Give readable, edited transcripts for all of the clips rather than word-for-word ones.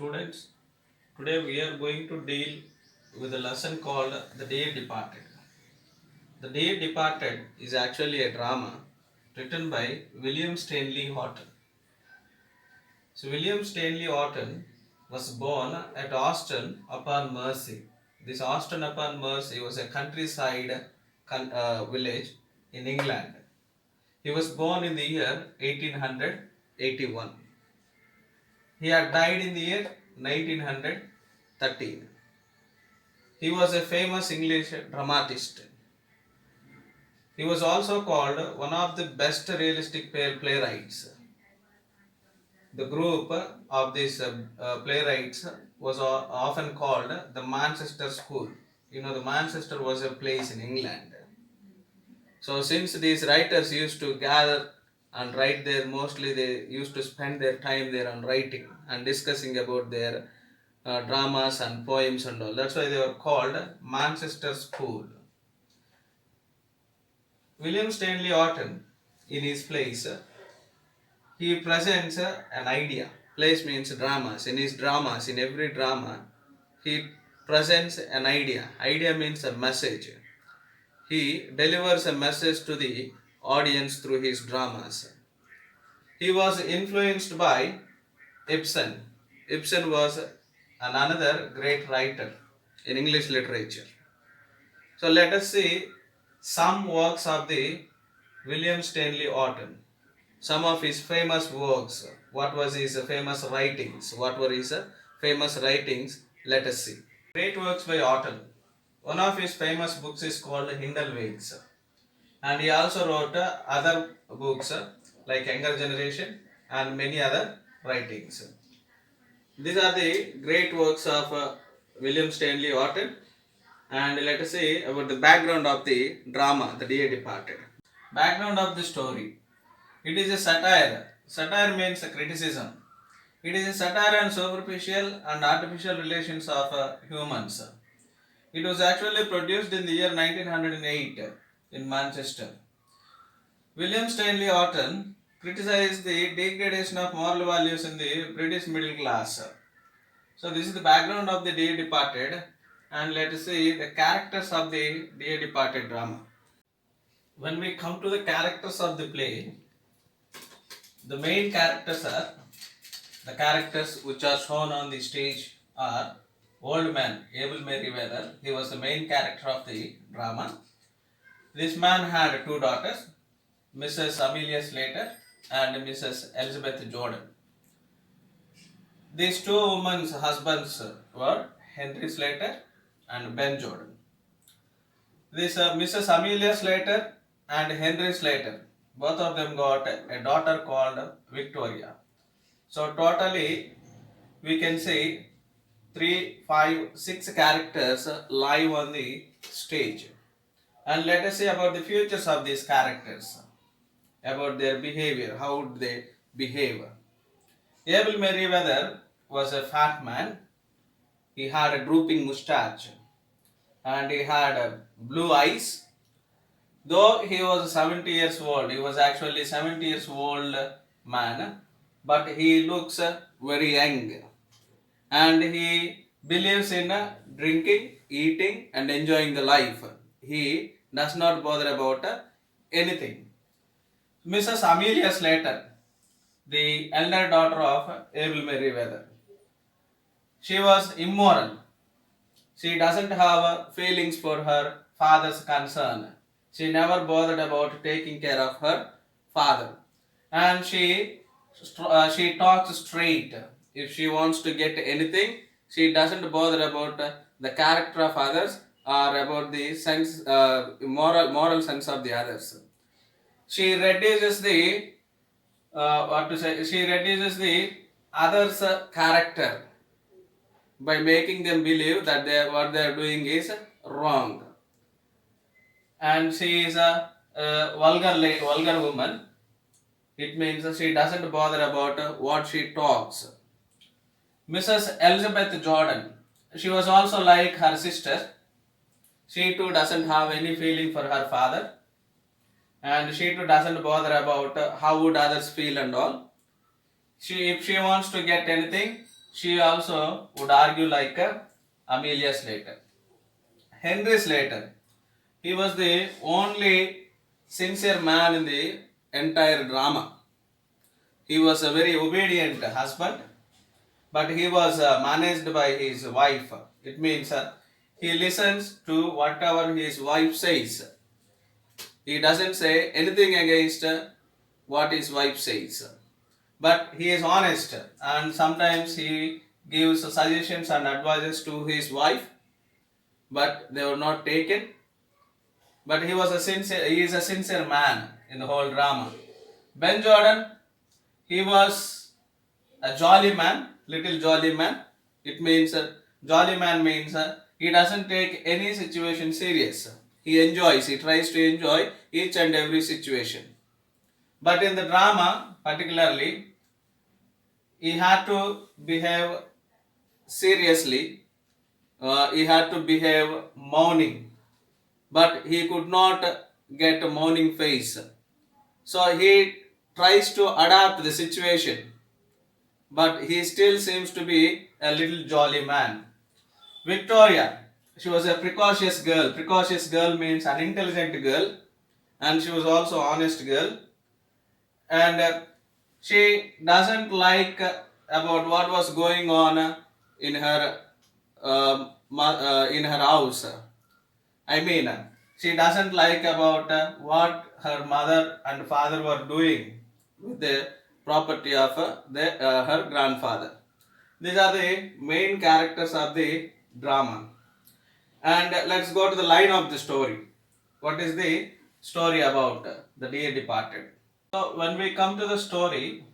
Students, today we are going to deal with a lesson called The Day Departed. The Day Departed is actually a drama written by William Stanley Horton. So, William Stanley Horton was born at Austin upon Mersey. This Austin upon Mersey was a countryside village in England. He was born in the year 1881. He had died in the year 1913. He was a famous English dramatist. He was also called one of the best realistic playwrights. The group of these playwrights was often called the Manchester School. You know, the Manchester was a place in England. So, since these writers used to gather and write there, mostly they used to spend their time there on writing and discussing about their dramas and poems and all. That's why they were called Manchester School. William Stanley Horton, in his plays, he presents an idea. Plays means dramas. In his dramas, in every drama, he presents an idea. Idea means a message. He delivers a message to the audience through his dramas. He was influenced by Ibsen. Ibsen was another great writer in English literature. So let us see some works of the William Stanley Horton. Some of his famous works. What was his famous writings? What were his famous writings? Let us see. Great works by Horton. One of his famous books is called Hindleways. And he also wrote other books like Younger Generation and many other writings. These are the great works of William Stanley Horton. And let us see about the background of the drama, The Day Departed. Background of the story. It is a satire. Satire means a criticism. It is a satire on superficial and artificial relations of humans. It was actually produced in the year 1908 in Manchester. William Stanley Horton criticized the degradation of moral values in the British middle class. So this is the background of The Day Departed, and let us see the characters of the Day Departed drama. When we come to the characters of the play, the main characters are the characters which are shown on the stage are old man Abel Merriweather. He was the main character of the drama. This man had two daughters, Mrs. Amelia Slater and Mrs. Elizabeth Jordan. These two women's husbands were Henry Slater and Ben Jordan. This Mrs. Amelia Slater and Henry Slater, both of them got a daughter called Victoria. So totally we can say 3, 5, 6 characters live on the stage. And let us say about the futures of these characters, about their behavior, how would they behave. Abel Merriweather was a fat man. He had a drooping moustache and he had blue eyes. Though he was 70 years old, he was actually 70 years old man, but he looks very young. And he believes in drinking, eating and enjoying the life. He does not bother about anything. Mrs. Amelia Slater, the elder daughter of Abel Merriweather, she was immoral. She doesn't have feelings for her father's concern. She never bothered about taking care of her father. And she talks straight. If she wants to get anything, she doesn't bother about the character of others or about the sense, moral sense of the others. She reduces the She reduces the others' character by making them believe that what they are doing is wrong. And she is a vulgar woman. It means she doesn't bother about what she talks. Mrs. Elizabeth Jordan, she was also like her sister. She too doesn't have any feeling for her father, and she too doesn't bother about how would others feel and all. If she wants to get anything, she also would argue like Amelia Slater. Henry Slater, he was the only sincere man in the entire drama. He was a very obedient husband, but he was managed by his wife. It means he listens to whatever his wife says. He doesn't say anything against what his wife says. But he is honest, and sometimes he gives suggestions and advices to his wife, but they were not taken. But he is a sincere man in the whole drama. Ben Jordan, he was a jolly man, little jolly man. It means jolly man means he doesn't take any situation serious. He tries to enjoy each and every situation. But in the drama, particularly, he had to behave seriously. He had to behave mourning, but he could not get a mourning face. So he tries to adapt the situation, but he still seems to be a little jolly man. Victoria, she was a precocious girl. Precocious girl means an intelligent girl, and she was also honest girl. And she doesn't like about what was going on in her in her house. I mean, she doesn't like about what her mother and father were doing with the property of her grandfather. These are the main characters of the drama. And let's go to the line of the story. What is the story about the dear departed? So when we come to the story,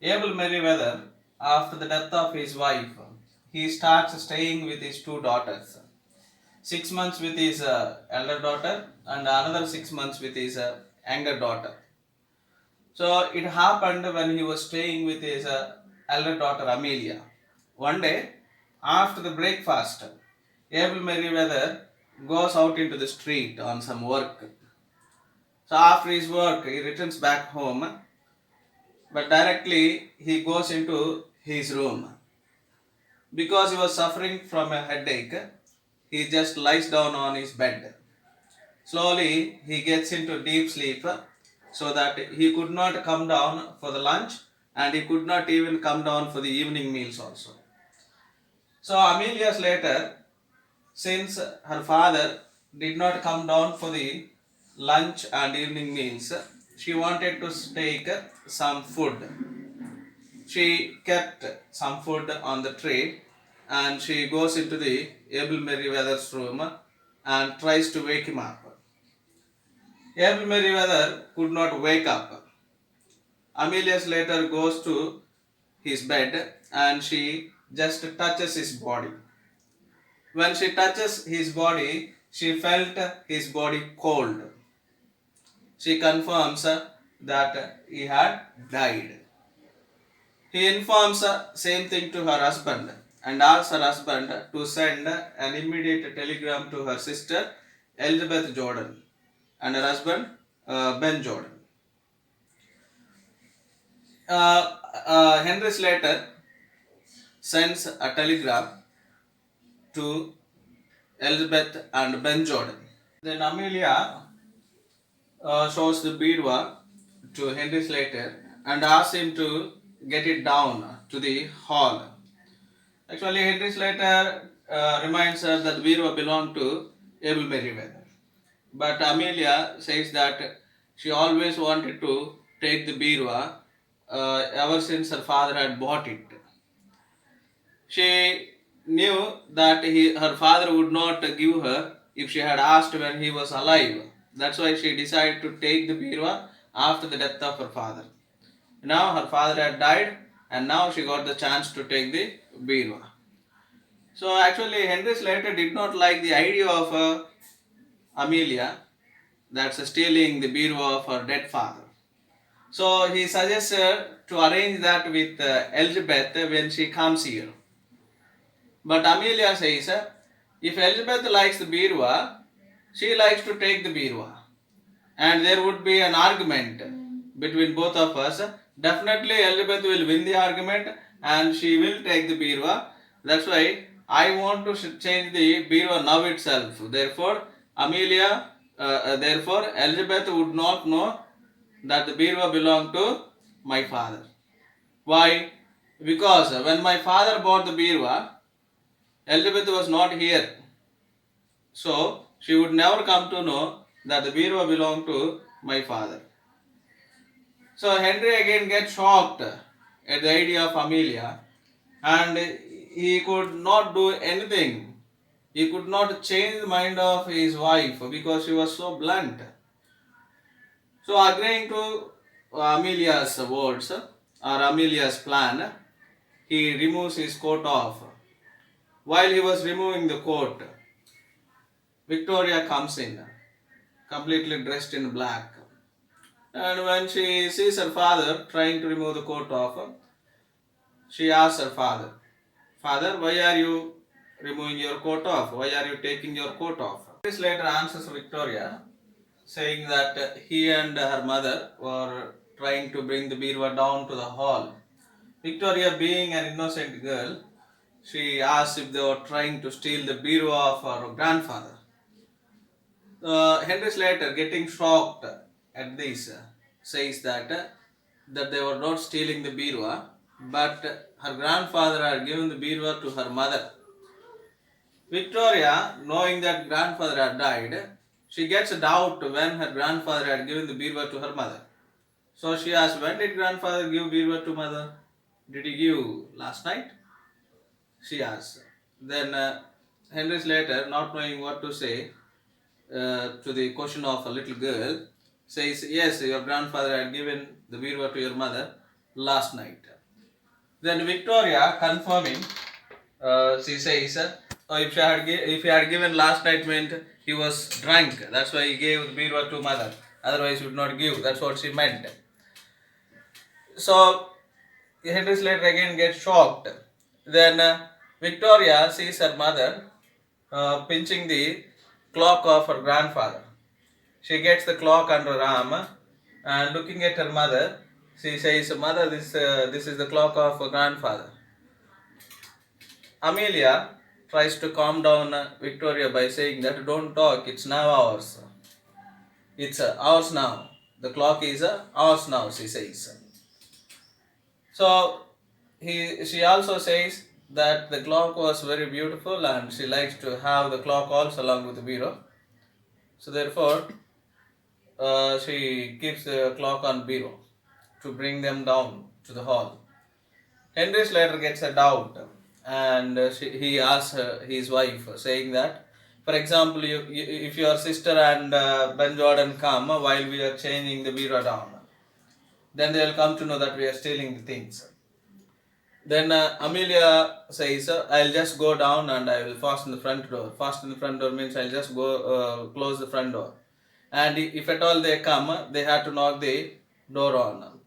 Abel Merriweather, after the death of his wife, he starts staying with his two daughters. 6 months with his elder daughter and another 6 months with his younger daughter. So it happened when he was staying with his elder daughter Amelia. One day, after the breakfast, Abel Merriweather goes out into the street on some work. So after his work, he returns back home, but directly he goes into his room. Because he was suffering from a headache, he just lies down on his bed. Slowly, he gets into deep sleep so that he could not come down for the lunch and he could not even come down for the evening meals also. So, Amelia Slater, since her father did not come down for the lunch and evening meals, she wanted to take some food. She kept some food on the tray and she goes into the Abel Merriweather's room and tries to wake him up. Abel Merriweather could not wake up. Amelia Slater goes to his bed and she just touches his body. When she touches his body, she felt his body cold. She confirms that he had died. He informs same thing to her husband and asks her husband to send an immediate telegram to her sister Elizabeth Jordan and her husband Ben Jordan. Henry Slater sends a telegram to Elizabeth and Ben Jordan. Then Amelia shows the Bidwa to Henry Slater and asks him to get it down to the hall. Actually, Henry Slater reminds her that Bidwa belonged to Abel Merriweather. But Amelia says that she always wanted to take the Bidwa ever since her father had bought it. She knew that her father would not give her if she had asked when he was alive. That's why she decided to take the Birwa after the death of her father. Now her father had died and now she got the chance to take the Birwa. So actually Henry Slater did not like the idea of Amelia, that's stealing the Birwa of her dead father. So he suggests her to arrange that with Elizabeth when she comes here. But Amelia says, if Elizabeth likes the Birwa, she likes to take the Birwa. And there would be an argument between both of us. Definitely Elizabeth will win the argument and she will take the birva. That's why I want to change the birva now itself. Therefore, therefore Elizabeth would not know that the birva belonged to my father. Why? Because when my father bought the birva, Elizabeth was not here. So she would never come to know that the birva belonged to my father. So Henry again gets shocked at the idea of Amelia, and he could not do anything. He could not change the mind of his wife because she was so blunt. So agreeing to Amelia's words or Amelia's plan, he removes his coat off. While he was removing the coat, Victoria comes in, completely dressed in black. And when she sees her father trying to remove the coat off, she asks her father, Father, why are you removing your coat off? Why are you taking your coat off? This later answers Victoria, saying that he and her mother were trying to bring the Birwa down to the hall. Victoria, being an innocent girl, she asked if they were trying to steal the Birwa of her grandfather. Henry Slater, getting shocked at this, says that they were not stealing the birwa, but her grandfather had given the birwa to her mother. Victoria, knowing that grandfather had died, she gets a doubt when her grandfather had given the birwa to her mother. So she asks, when did grandfather give birwa to mother? Did he give last night? She asks. Then Henry Slater, not knowing what to say, to the question of a little girl, says, yes, your grandfather had given the birwa to your mother last night. Then Victoria, confirming, she says, oh, if he had given last night meant he was drunk. That's why he gave the birwa to mother. Otherwise, he would not give. That's what she meant. So Henry Slater again gets shocked. Then Victoria sees her mother pinching the clock of her grandfather. She gets the clock under her arm and looking at her mother, she says, Mother, this is the clock of her grandfather. Amelia tries to calm down Victoria by saying that don't talk, it's now ours. It's ours now. The clock is ours now, she says. So she also says that the clock was very beautiful and she likes to have the clock also along with the bureau. So therefore, she keeps the clock on bureau to bring them down to the hall. Henry Slater gets a doubt and he asks his wife, saying that, for example, if your sister and Ben Jordan come while we are changing the bureau down, then they will come to know that we are stealing the things. Then Amelia says, I'll just go down and I will fasten the front door. Fasten the front door means I'll just go close the front door. And if at all they come, they have to knock the door on.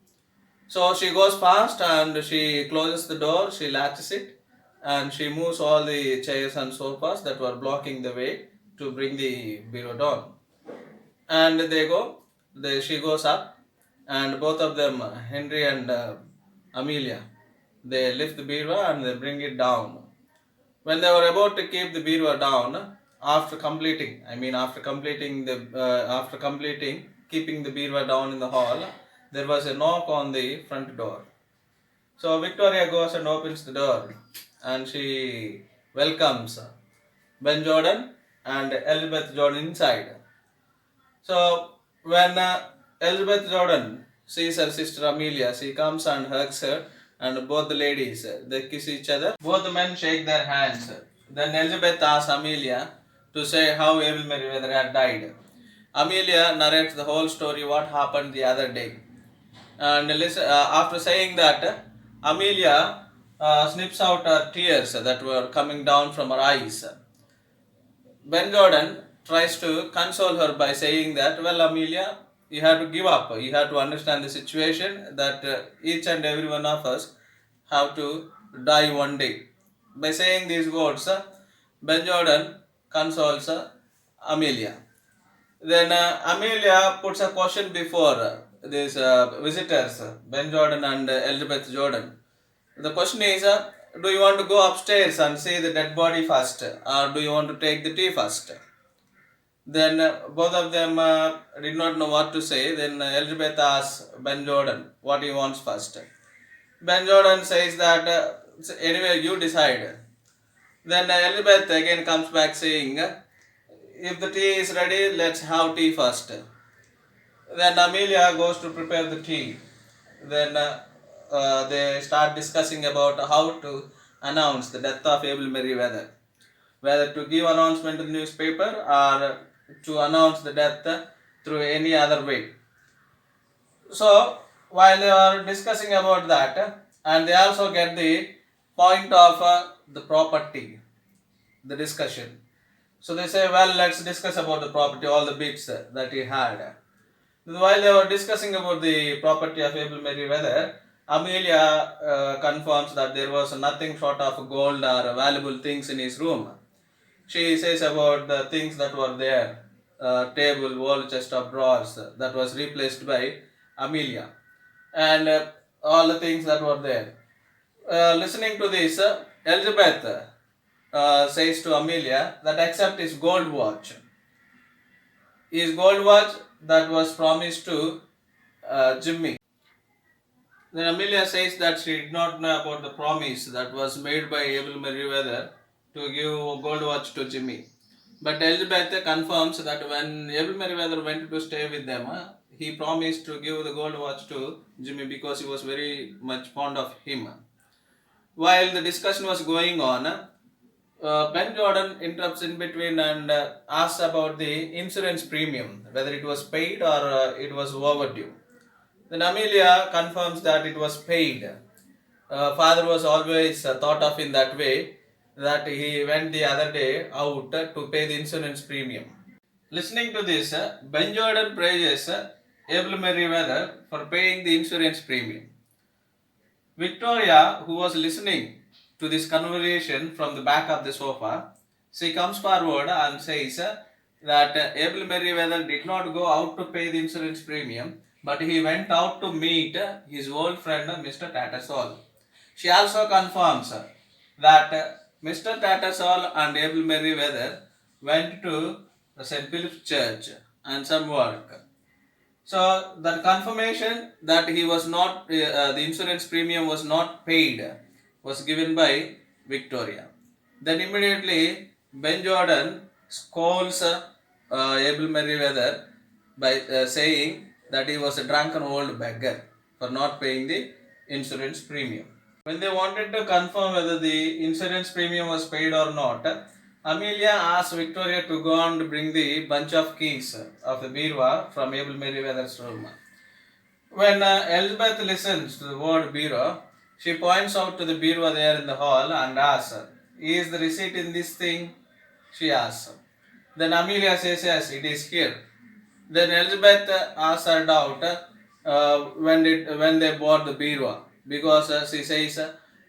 So she goes fast and she closes the door, she latches it, and she moves all the chairs and sofas that were blocking the way to bring the bureau down. And she goes up, and both of them, Henry and Amelia, they lift the bureau and they bring it down. When they were about to keep the bureau down, after completing keeping the bureau down in the hall, there was a knock on the front door. So Victoria goes and opens the door and she welcomes Ben Jordan and Elizabeth Jordan inside. So when Elizabeth Jordan sees her sister Amelia, she comes and hugs her, and both the ladies they kiss each other. Both the men shake their hands. Then Elizabeth asks Amelia to say how Abel Meriwether had died. Amelia narrates the whole story, what happened the other day. And listen, after saying that, Amelia snips out her tears that were coming down from her eyes. Ben Jordan tries to console her by saying that, well, Amelia, you have to give up. You have to understand the situation that each and every one of us have to die one day. By saying these words, Ben Jordan consoles Amelia. Then Amelia puts a question before these visitors, Ben Jordan and Elizabeth Jordan. The question is, do you want to go upstairs and see the dead body first, or do you want to take the tea first? Then both of them did not know what to say. Then Elizabeth asks Ben Jordan what he wants first. Ben Jordan says that anyway you decide. Then Elizabeth again comes back saying, if the tea is ready, let's have tea first. Then Amelia goes to prepare the tea. Then they start discussing about how to announce the death of Abel Merriweather, whether to give announcement in the newspaper or to announce the death through any other way. So while they are discussing about that, and they also get the point of the property, the discussion. So they say, well, let's discuss about the property, all the bits that he had. While they were discussing about the property of Abel Merriweather, Amelia confirms that there was nothing short of gold or valuable things in his room. She says about the things that were there, table, wall, chest of drawers, that was replaced by Amelia, and all the things that were there. Listening to this, Elizabeth says to Amelia that except his gold watch. His gold watch that was promised to Jimmy. Then Amelia says that she did not know about the promise that was made by Abel Merriweather to give a gold watch to Jimmy. But Elizabeth confirms that when Abel Merriweather went to stay with them, he promised to give the gold watch to Jimmy because he was very much fond of him. While the discussion was going on, Ben Jordan interrupts in between and asks about the insurance premium, whether it was paid or it was overdue. Then Amelia confirms that it was paid. Father was always thought of in that way, that he went the other day out to pay the insurance premium. Listening to this, Ben Jordan praises Abel Merriweather for paying the insurance premium. Victoria, who was listening to this conversation from the back of the sofa, she comes forward and says that Abel Merriweather did not go out to pay the insurance premium, but he went out to meet his old friend Mr. Tattersall. She also confirms that Mr. Tattersall and Abel Merriweather went to St. Philip's Church and some work. So that confirmation that he was not, the insurance premium was not paid, was given by Victoria. Then immediately Ben Jordan scolds Abel Merriweather by saying that he was a drunken old beggar for not paying the insurance premium. When they wanted to confirm whether the insurance premium was paid or not, Amelia asked Victoria to go and bring the bunch of keys of the bureau from Abel Merriweather's room. When Elizabeth listens to the word bureau, she points out to the bureau there in the hall and asks, "Is the receipt in this thing?" she asks. Then Amelia says, "Yes, it is here." Then Elizabeth asks her doubt when they bought the bureau, because she says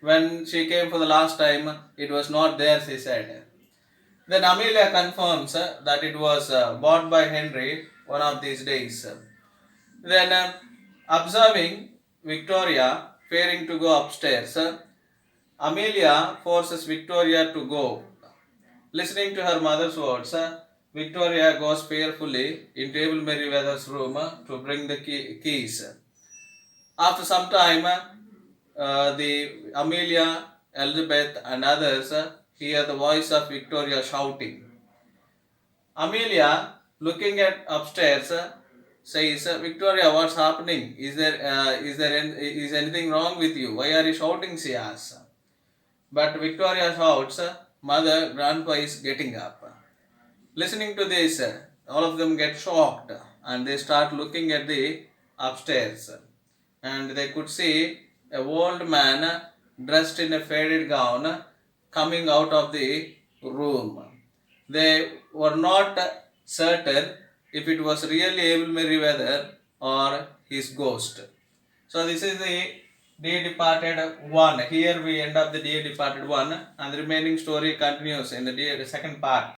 when she came for the last time, it was not there, she said. Then Amelia confirms that it was bought by Henry one of these days. Then, observing Victoria fearing to go upstairs, Amelia forces Victoria to go. Listening to her mother's words, Victoria goes fearfully into Abel Merriweather's room to bring the keys. After some time, the Amelia, Elizabeth, and others hear the voice of Victoria shouting. Amelia, looking at upstairs, says, "Victoria, what's happening? Is anything wrong with you? Why are you shouting?" she asks. But Victoria shouts, "Mother, Grandpa is getting up." Listening to this, all of them get shocked and they start looking at the upstairs, and they could see a old man dressed in a faded gown coming out of the room. They were not certain if it was really Abel Merriweather or his ghost. So this is the Dear Departed 1. Here we end up the Dear Departed 1, and the remaining story continues in the second part.